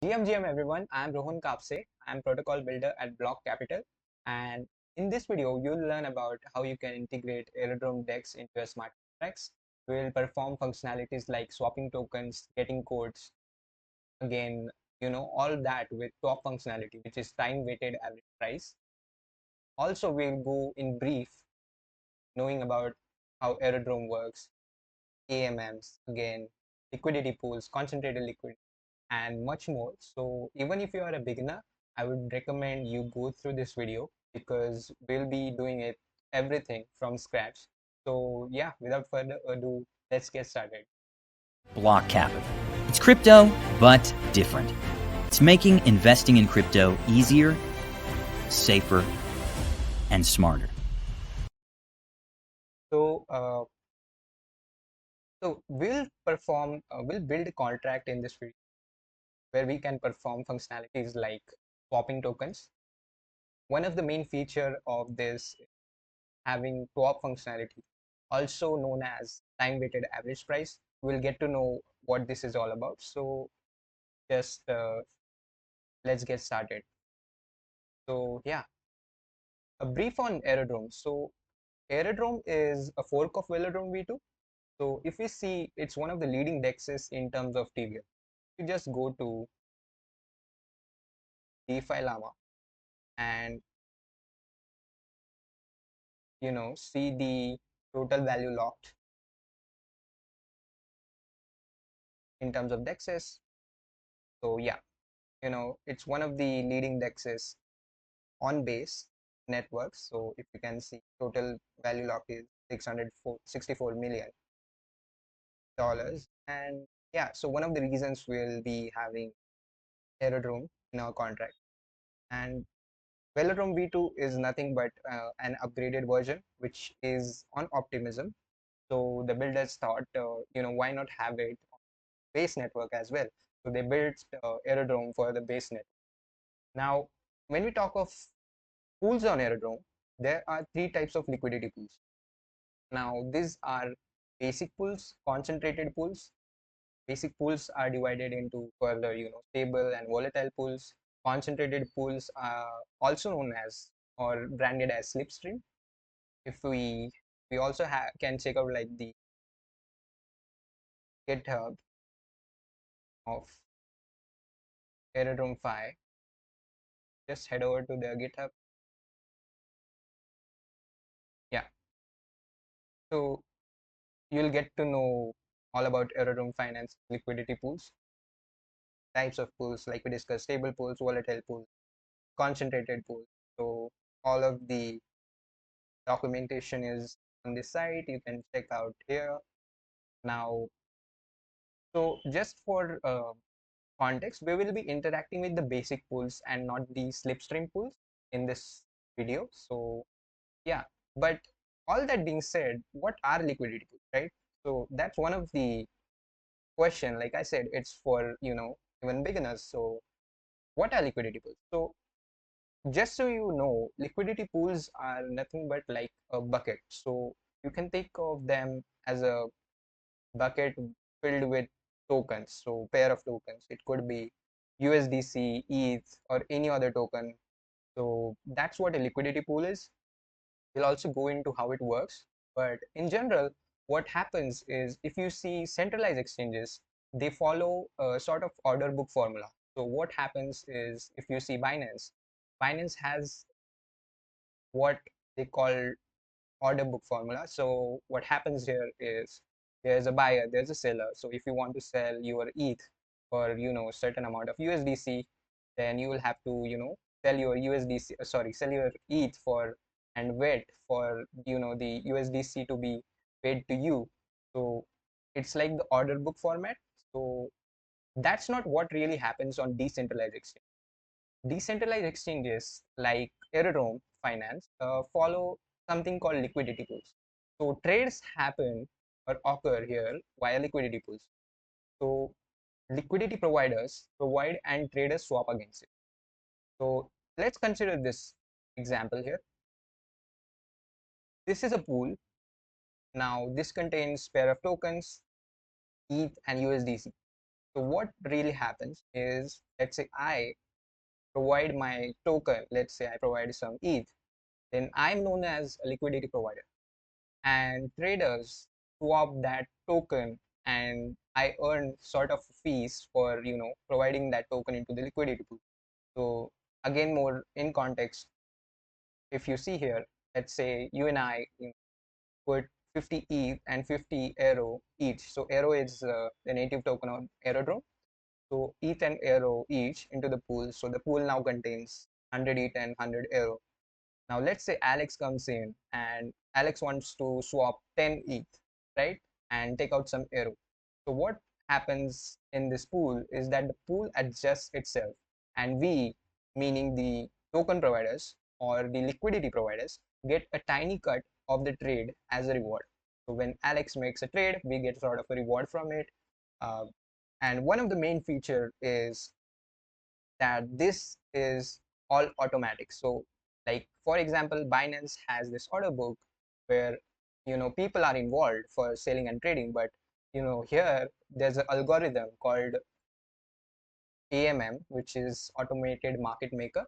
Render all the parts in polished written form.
GM everyone, I'm Rohan Kapse. I'm protocol builder at BLOK Capital, and in this video you'll learn about how you can integrate Aerodrome DEX into your smart contracts. We'll perform functionalities like swapping tokens, getting codes, again, all that with TWAP functionality, which is time weighted average price. Also, we'll go in brief knowing about how Aerodrome works, AMMs, again, liquidity pools, concentrated liquidity, and much more. So even if you are a beginner, I would recommend you go through this video because we'll be doing it everything from scratch. So yeah, without further ado, let's get started. BLOK Capital. It's crypto, but different. It's making investing in crypto easier, safer, and smarter. So we'll build a contract in this video where we can perform functionalities like swapping tokens. One of the main feature of this is having TWAP functionality, also known as time weighted average price. We'll get to know what this is all about. So just let's get started. So yeah, a brief on Aerodrome. So Aerodrome is a fork of Velodrome V2. So if we see, it's one of the leading dexes in terms of TVL. You just go to DeFi Llama and see the total value locked in terms of dexes. So yeah, it's one of the leading dexes on base networks. So if you can see, total value locked is $664 million. And yeah, so one of the reasons we'll be having Aerodrome in our contract. And Velodrome V2 is nothing but an upgraded version which is on optimism. So the builders thought, why not have it on base network as well? So they built Aerodrome for the base network. Now, when we talk of pools on Aerodrome, there are three types of liquidity pools. Now, these are basic pools, concentrated pools. Basic pools are divided into further, stable and volatile pools. Concentrated pools are also known as or branded as Slipstream. If we also can check out like the GitHub of Aerodrome 5. Just head over to their GitHub. Yeah. So you'll get to know all about Aerodrome Finance liquidity pools, types of pools like we discussed, stable pools, volatile pools, concentrated pools. So all of the documentation is on this site. You can check out here. Now, so just for context, we will be interacting with the basic pools and not the slipstream pools in this video. So yeah, but all that being said, what are liquidity pools, right? So that's one of the question. Like I said, it's for even beginners. So what are liquidity pools? So just so you know, liquidity pools are nothing but like a bucket. So you can think of them as a bucket filled with tokens. So pair of tokens. It could be USDC, ETH, or any other token. So that's what a liquidity pool is. We'll also go into how it works. But in general, what happens is if you see centralized exchanges, they follow a sort of order book formula. So what happens is if you see Binance has what they call order book formula. So what happens here is there's a buyer, there's a seller. So if you want to sell your ETH for a certain amount of USDC, then you will have to sell your USDC, sell your ETH for and wait for the USDC to be paid to you. So it's like the order book format. So that's not what really happens on decentralized exchange. Decentralized exchanges like Aerodrome Finance follow something called liquidity pools. So trades happen or occur here via liquidity pools. So liquidity providers provide and traders swap against it. So let's consider this example here. This is a pool. Now this contains pair of tokens, ETH and USDC. So what really happens is, let's say I provide my token, let's say I provide some ETH, then I'm known as a liquidity provider, and traders swap that token, and I earn sort of fees for providing that token into the liquidity pool. So again, more in context, if you see here, let's say you and I put 50 ETH and 50 Aero each. So Aero is the native token on Aerodrome. So ETH and Aero each into the pool. So the pool now contains 100 ETH and 100 Aero. Now let's say Alex comes in and Alex wants to swap 10 ETH, right? And take out some Aero. So what happens in this pool is that the pool adjusts itself, and we, meaning the token providers or the liquidity providers, get a tiny cut of the trade as a reward. So when Alex makes a trade, we get sort of a reward from it. Uh, and one of the main feature is that this is all automatic. So like for example, Binance has this order book where people are involved for selling and trading, but here there's an algorithm called AMM, which is automated market maker.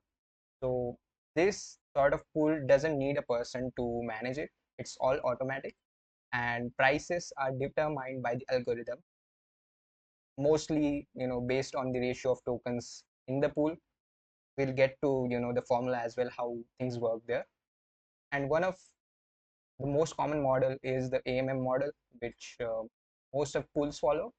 So this sort of pool doesn't need a person to manage it. It's all automatic, and prices are determined by the algorithm, mostly based on the ratio of tokens in the pool. We'll get to the formula as well, how things work there. And one of the most common model is the AMM model, which most of pools follow,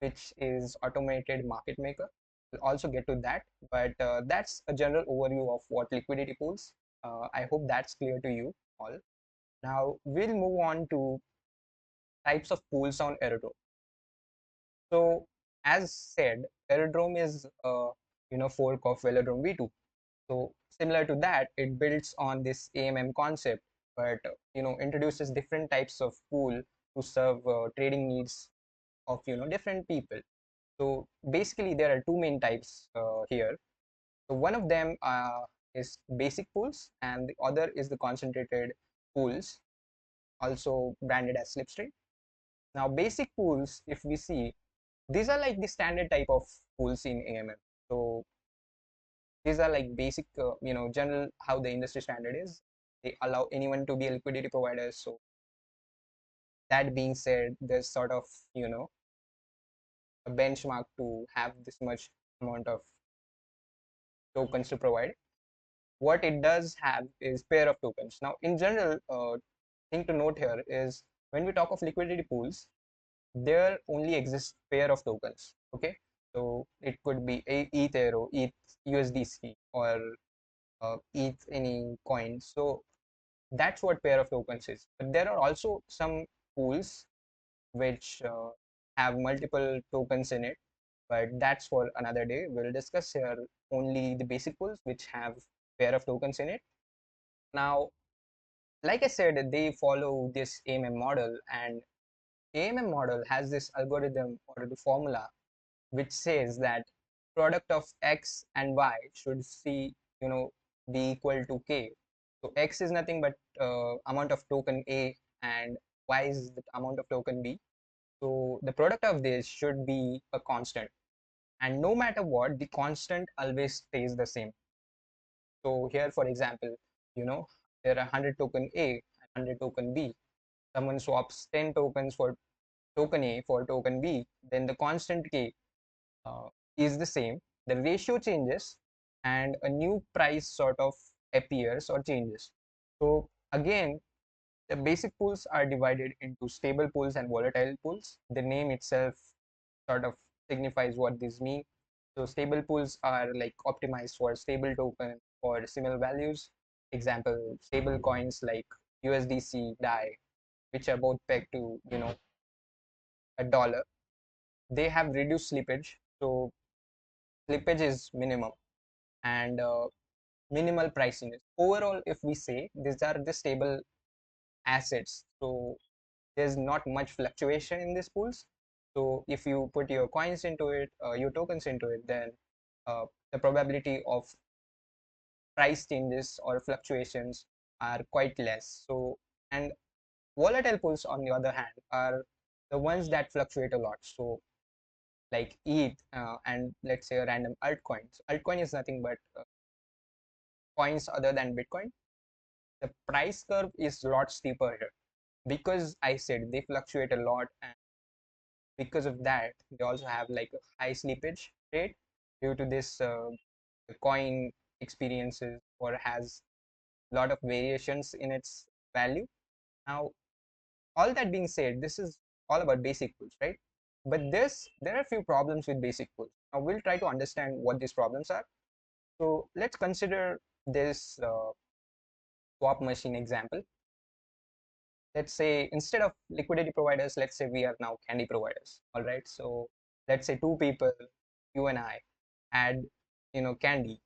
which is automated market maker. We'll also get to that, but that's a general overview of what liquidity pools. I hope that's clear to you all. Now we'll move on to types of pools on Aerodrome. So as said, Aerodrome is fork of Velodrome V2. So similar to that, it builds on this AMM concept, but introduces different types of pool to serve trading needs of different people. So basically, there are two main types here. So one of them is basic pools, and the other is the concentrated pools, also branded as Slipstream. Now, basic pools, if we see, these are like the standard type of pools in AMM. So these are like basic, general how the industry standard is. They allow anyone to be a liquidity provider. So that being said, there's sort of a benchmark to have this much amount of tokens to provide. What it does have is pair of tokens. Now, in general, thing to note here is when we talk of liquidity pools, there only exists pair of tokens. Okay, so it could be ETH Aero, ETH USDC, or ETH any coin. So that's what pair of tokens is. But there are also some pools which have multiple tokens in it, but that's for another day. We'll discuss here only the basic pools which have pair of tokens in it. Now, like I said, they follow this AMM model, and AMM model has this algorithm or the formula which says that product of X and Y should see, be equal to K. So X is nothing but amount of token A, and Y is the amount of token B. So the product of this should be a constant, and no matter what, the constant always stays the same. So here, for example, there are 100 token A and 100 token B. Someone swaps 10 tokens for token A for token B, then the constant K is the same. The ratio changes, and a new price sort of appears or changes. So again, the basic pools are divided into stable pools and volatile pools. The name itself sort of signifies what these mean. So stable pools are like optimized for stable token or similar values. Example, stable coins like USDC, DAI, which are both pegged to a dollar. They have reduced slippage. So slippage is minimum, and minimal pricing is overall. If we say these are the stable assets, so there's not much fluctuation in these pools. So if you put your coins into it, your tokens into it, then the probability of price changes or fluctuations are quite less. So, and volatile pools on the other hand are the ones that fluctuate a lot. So like ETH and let's say a random altcoin. So altcoin is nothing but coins other than Bitcoin. The price curve is a lot steeper here because I said they fluctuate a lot, and because of that they also have like a high slippage rate due to this the coin experiences or has a lot of variations in its value. Now, all that being said, this is all about basic pools, right? But there are a few problems with basic pools. Now we'll try to understand what these problems are. So let's consider this swap machine example. Let's say instead of liquidity providers, let's say we are now candy providers. All right. So let's say two people, you and I, add candy.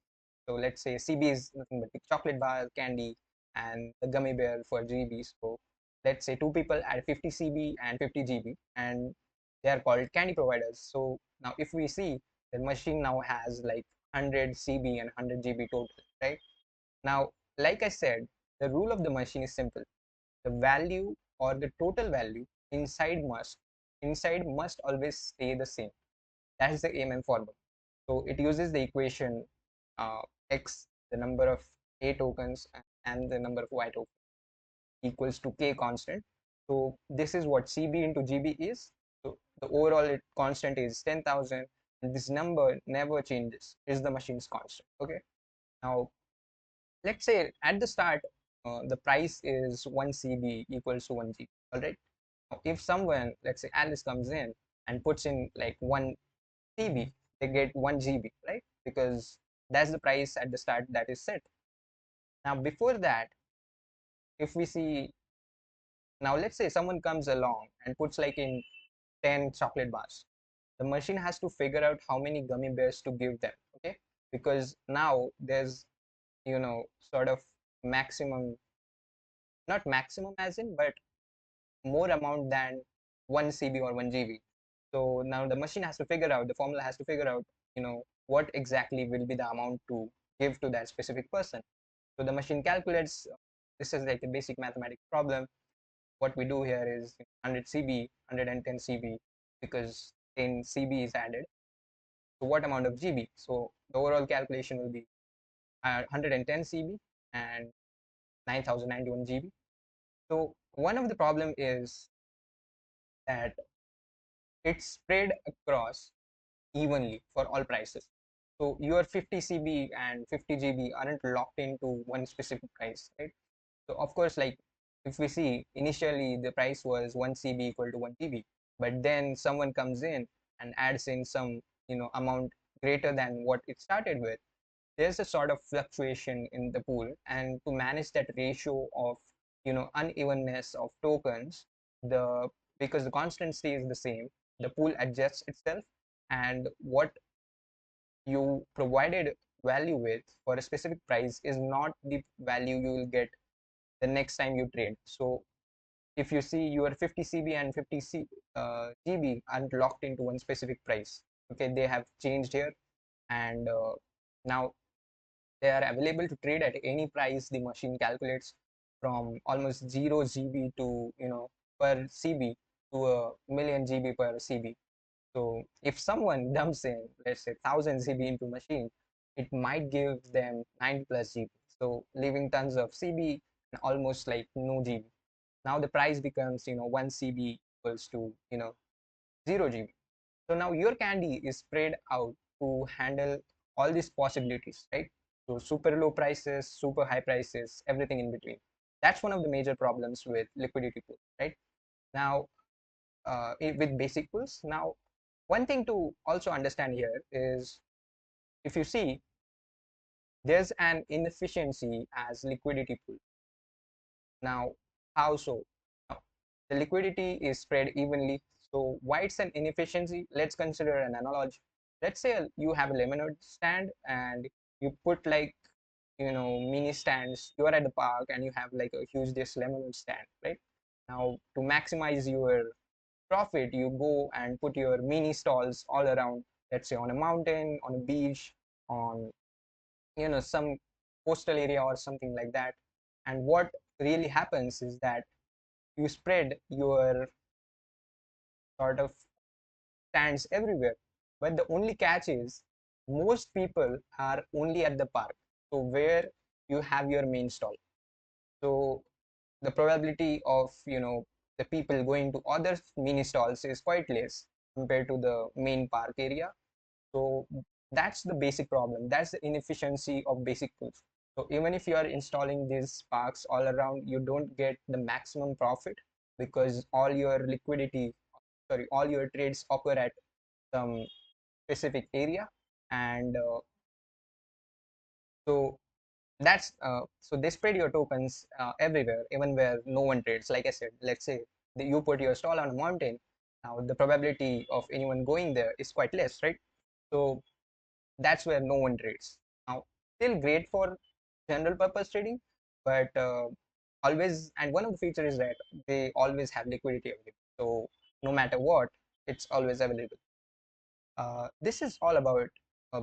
So let's say CB is nothing but the chocolate bar, candy, and the gummy bear for GB. So let's say two people add 50 CB and 50 GB, and they are called candy providers. So now if we see the machine now has like 100 CB and 100 GB total, right? Now, like I said, the rule of the machine is simple. The value or the total value inside must always stay the same. That is the AMM formula. So it uses the equation uh, x, the number of A tokens and the number of Y tokens equals to K constant. So this is what CB into GB is. So the overall constant is 10,000, and this number never changes. Is the machine's constant. Okay. Now let's say at the start the price is 1 CB equals to 1 GB. All right. Now, if someone, let's say Alice, comes in and puts in like 1 CB, they get 1 GB, right? Because that's the price at the start that is set. Now, before that, if we see, now let's say someone comes along and puts like in 10 chocolate bars, the machine has to figure out how many gummy bears to give them, okay? Because now there's, sort of maximum, not maximum as in, but more amount than 1 CB or 1 GB. So now the machine has to figure out, the formula has to figure out, what exactly will be the amount to give to that specific person. So the machine calculates, this is like a basic mathematics problem. What we do here is 100 CB, 110 CB, because 10 CB is added. So what amount of GB? So the overall calculation will be 110 CB and 9091 GB. So one of the problem is that it's spread across evenly for all prices. So your 50 CB and 50 GB aren't locked into one specific price, right? So of course, like if we see initially the price was 1 CB equal to 1 GB, but then someone comes in and adds in some amount greater than what it started with, there's a sort of fluctuation in the pool, and to manage that ratio of unevenness of tokens, the because the constant stays the same, the pool adjusts itself, and what you provided value with for a specific price is not the value you will get the next time you trade. So if you see your 50 CB and 50 GB aren't locked into one specific price, okay, they have changed here, and now they are available to trade at any price the machine calculates, from almost 0 GB to per CB to a million GB per CB. So if someone dumps in, let's say 1000 CB into machine, it might give them 90 plus GB. So leaving tons of CB and almost like no GB. Now the price becomes 1 CB equals to 0 GB. So now your candy is spread out to handle all these possibilities, right? So super low prices, super high prices, everything in between. That's one of the major problems with liquidity pool, right? Now, with basic pools. Now, one thing to also understand here is, if you see, there's an inefficiency as liquidity pool. Now, how so? Now, the liquidity is spread evenly. So why it's an inefficiency? Let's consider an analogy. Let's say you have a lemonade stand and you put like mini stands. You are at the park and you have like a huge this lemonade stand, right? Now to maximize your profit, you go and put your mini stalls all around. Let's say on a mountain, on a beach, on some coastal area or something like that. And what really happens is that you spread your sort of stands everywhere. But the only catch is most people are only at the park, so where you have your main stall. So the probability of the people going to other mini stalls is quite less compared to the main park area. So that's the basic problem. That's the inefficiency of basic pools. So even if you are installing these parks all around, you don't get the maximum profit because all your liquidity, sorry, all your trades occur at some specific area. And so so they spread your tokens everywhere, even where no one trades. Like I said, let's say that you put your stall on a mountain. Now the probability of anyone going there is quite less, right? So that's where no one trades. Now, still great for general purpose trading, but always, and one of the features is that they always have liquidity available. So no matter what, it's always available. This is all about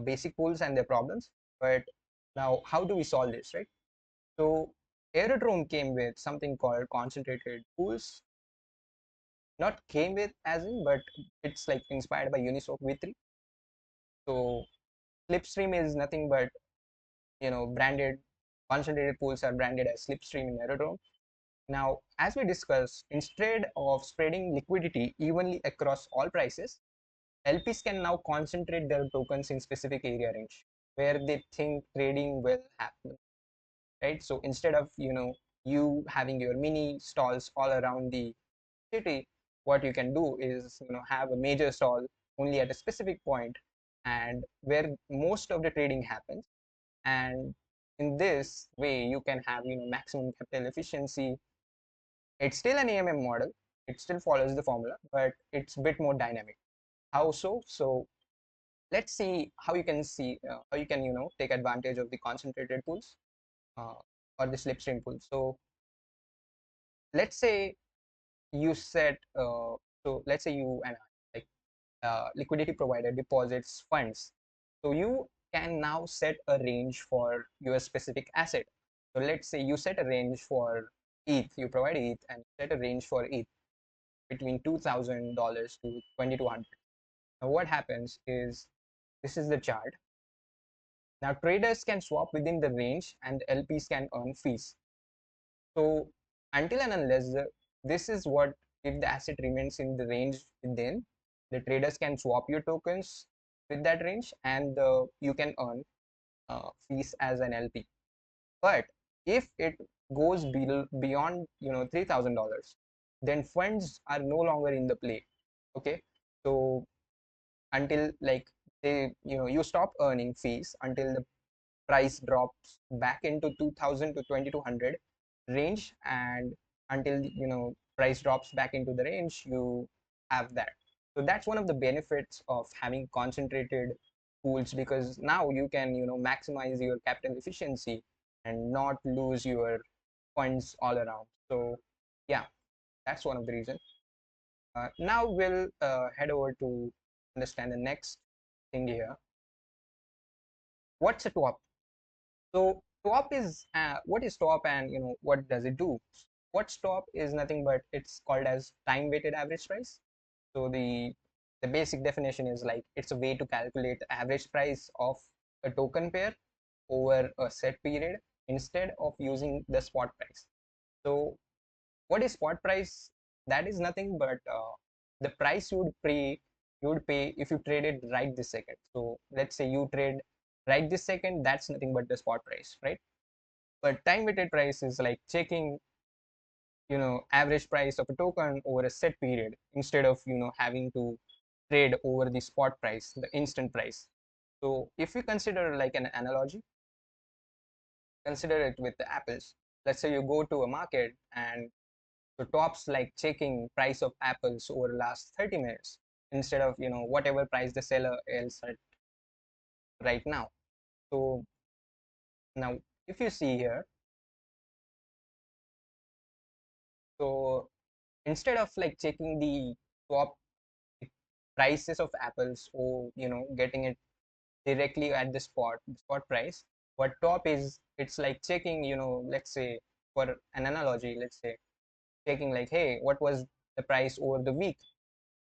basic pools and their problems. But now, how do we solve this, right? So Aerodrome came with something called concentrated pools. Not came with as in, but it's like inspired by Uniswap V3. So Slipstream is nothing but branded concentrated pools are branded as Slipstream in Aerodrome. Now, as we discussed, instead of spreading liquidity evenly across all prices, LPs can now concentrate their tokens in specific area range where they think trading will happen, right? So instead of you having your mini stalls all around the city, what you can do is have a major stall only at a specific point and where most of the trading happens. And in this way you can have maximum capital efficiency. It's still an AMM model, it still follows the formula, but it's a bit more dynamic. How so? So let's see how you can how you can take advantage of the concentrated pools uh, or the slipstream pool. So let's say you set so let's say you and I, like liquidity provider deposits funds. So you can now set a range for your specific asset. So let's say you set a range for ETH, you provide ETH and set a range for ETH between $2,000 to 2,200. Now what happens is, this is the chart. Now traders can swap within the range and LPs can earn fees. So until and unless this is what, if the asset remains in the range within, the traders can swap your tokens with that range and you can earn fees as an LP. But if it goes beyond $3,000, then funds are no longer in the play. Okay, so until like you stop earning fees until the price drops back into 2000 to 2200 range, and until price drops back into the range you have that. So that's one of the benefits of having concentrated pools, because now you can maximize your capital efficiency and not lose your funds all around. So yeah, that's one of the reasons. Now we'll head over to understand the next thing here. What's a TWAP? So TWAP is what is TWAP, and what does it do? What's TWAP is nothing but it's called as time weighted average price. So the basic definition is like it's a way to calculate the average price of a token pair over a set period instead of using the spot price. So what is spot price? That is nothing but the price you would pay if you traded right this second. So let's say you trade right this second, that's nothing but the spot price, right? But time weighted price is like checking average price of a token over a set period instead of having to trade over the spot price, the instant price. So if you consider like an analogy, consider it with the apples. Let's say you go to a market and so TWAP's like checking price of apples over the last 30 minutes instead of whatever price the seller else at right now. So now if you see here, so instead of like checking the TWAP prices of apples or getting it directly at the spot price, what TWAP is, it's like checking let's say for an analogy, let's say checking like, hey, what was the price over the week?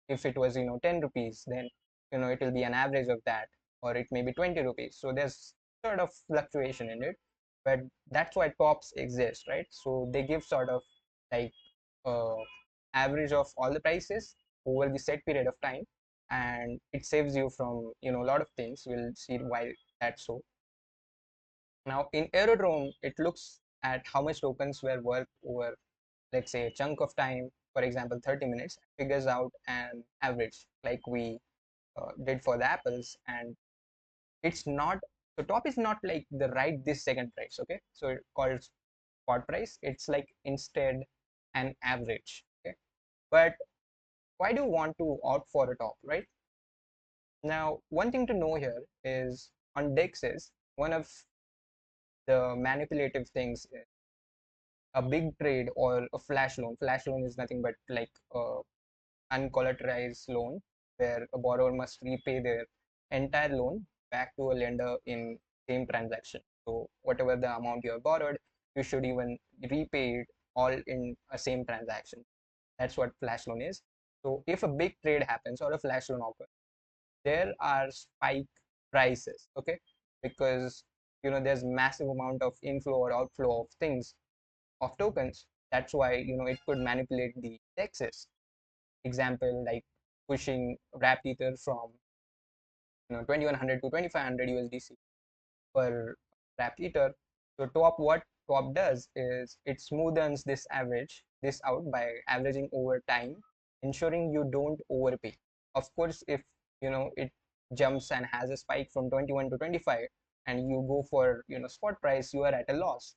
If it was 10 rupees, then it will be an average of that, or it may be 20 rupees. So there's sort of fluctuation in it, but that's why TWAPs exist, right? So they give sort of like uh, average of all the prices over the set period of time, and it saves you from a lot of things. We'll see why that's so. Now in Aerodrome, it looks at how much tokens were worth over, let's say, a chunk of time, for example 30 minutes, figures out an average like we did for the apples. And it's not, so top is not like the right this second price, okay? So it called spot price, it's like instead an average, okay? But why do you want to opt for a top, right? Now one thing to know here is on dexes, one of the manipulative things is a big trade or a flash loan. Flash loan is nothing but like a uncollateralized loan where a borrower must repay their entire loan back to a lender in same transaction. So whatever the amount you have borrowed, you should even repay it all in a same transaction. That's what flash loan is. So if a big trade happens or a flash loan occurs, there are spike prices, okay? Because there's massive amount of inflow or outflow of things, of tokens. That's why it could manipulate the indexes. Example like pushing wrapped ether from 2100 to 2500 USDC per wrapped ether. So what TWAP does is it smoothens this out by averaging over time, ensuring you don't overpay. Of course, if it jumps and has a spike from 21 to 25 and you go for spot price, you are at a loss.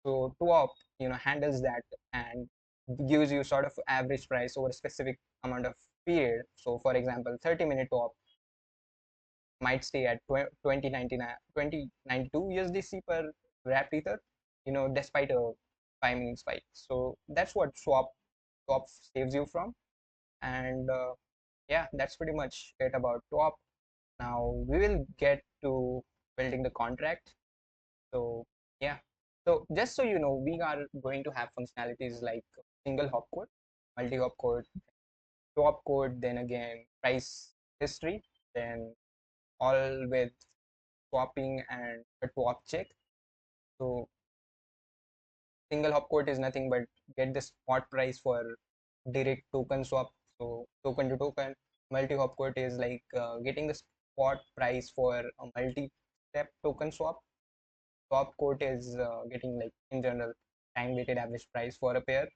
So TWAP handles that and gives you sort of average price over a specific amount of period. So for example 30-minute TWAP might stay at 2092 USDC per wrapped ether, despite a 5-minute spike. So that's what TWAP saves you from. And yeah, that's pretty much it about TWAP. Now we will get to building the contract. So yeah, so just so you know, we are going to have functionalities like single hop code, multi hop code, swap code, then again price history, then all with swapping and a swap check. So single hop code is nothing but get the spot price for direct token swap, so token to token. Multi hop code is like getting the spot price for a multi-step token swap. Top quote is getting like in general time weighted average price for a pair.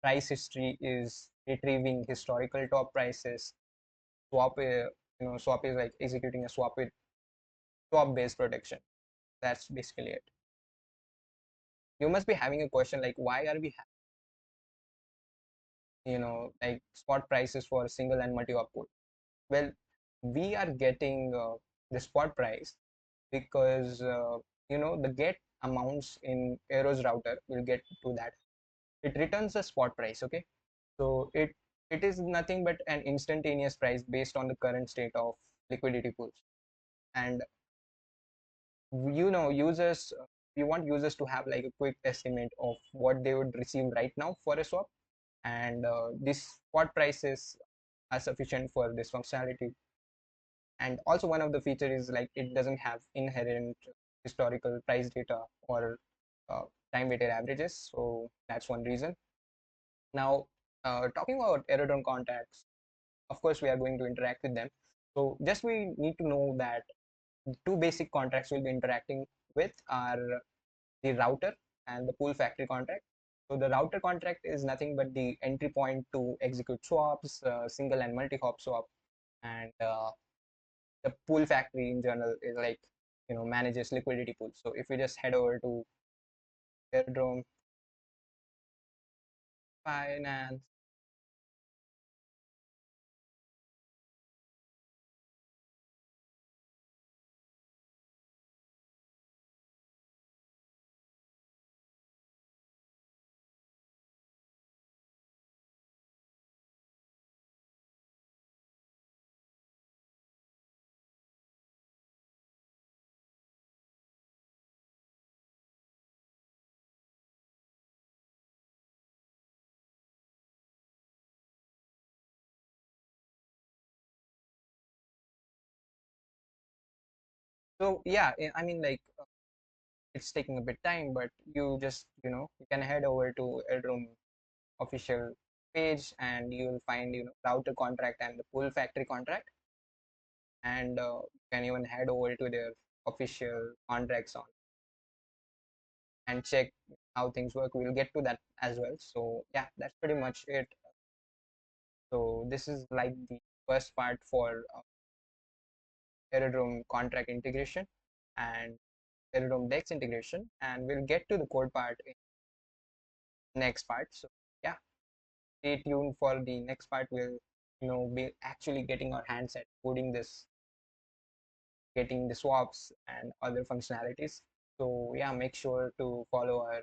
Price history is retrieving historical top prices. Swap is like executing a swap with swap based protection. That's basically it. You must be having a question like why are we like spot prices for single and multi op code? Well, we are getting the spot price because the get amounts in Aero's router. We'll get to that. It returns a spot price, okay? So it is nothing but an instantaneous price based on the current state of liquidity pools. And users, we want users to have like a quick estimate of what they would receive right now for a swap, and this spot prices are sufficient for this functionality. And also one of the feature is like it doesn't have inherent historical price data or uh, time weighted averages, so that's one reason. Now talking about Aerodrome contracts, of course we are going to interact with them. So just we need to know that two basic contracts we'll be interacting with are the router and the PoolFactory contract. So the router contract is nothing but the entry point to execute swaps, single and multi-hop swap, and the PoolFactory in general is like manages liquidity pools. So if we just head over to Aerodrome Finance, So yeah, I mean, like, it's taking a bit time, but you just, you can head over to Aerodrome official page, and you'll find, router contract and the PoolFactory contract, and you can even head over to their official contracts on and check how things work. We'll get to that as well. So yeah, that's pretty much it. So this is like the first part for Aerodrome contract integration and Aerodrome DEX integration, and we'll get to the code part in next part. So yeah, stay tuned for the next part. We'll, be actually getting our hands at coding this, getting the swaps and other functionalities. So yeah, make sure to follow our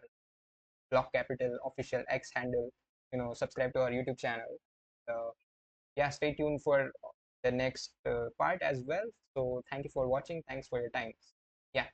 BLOK Capital official X handle. Subscribe to our YouTube channel. Yeah, stay tuned for the next part as well. So thank you for watching. Thanks for your time. Yeah.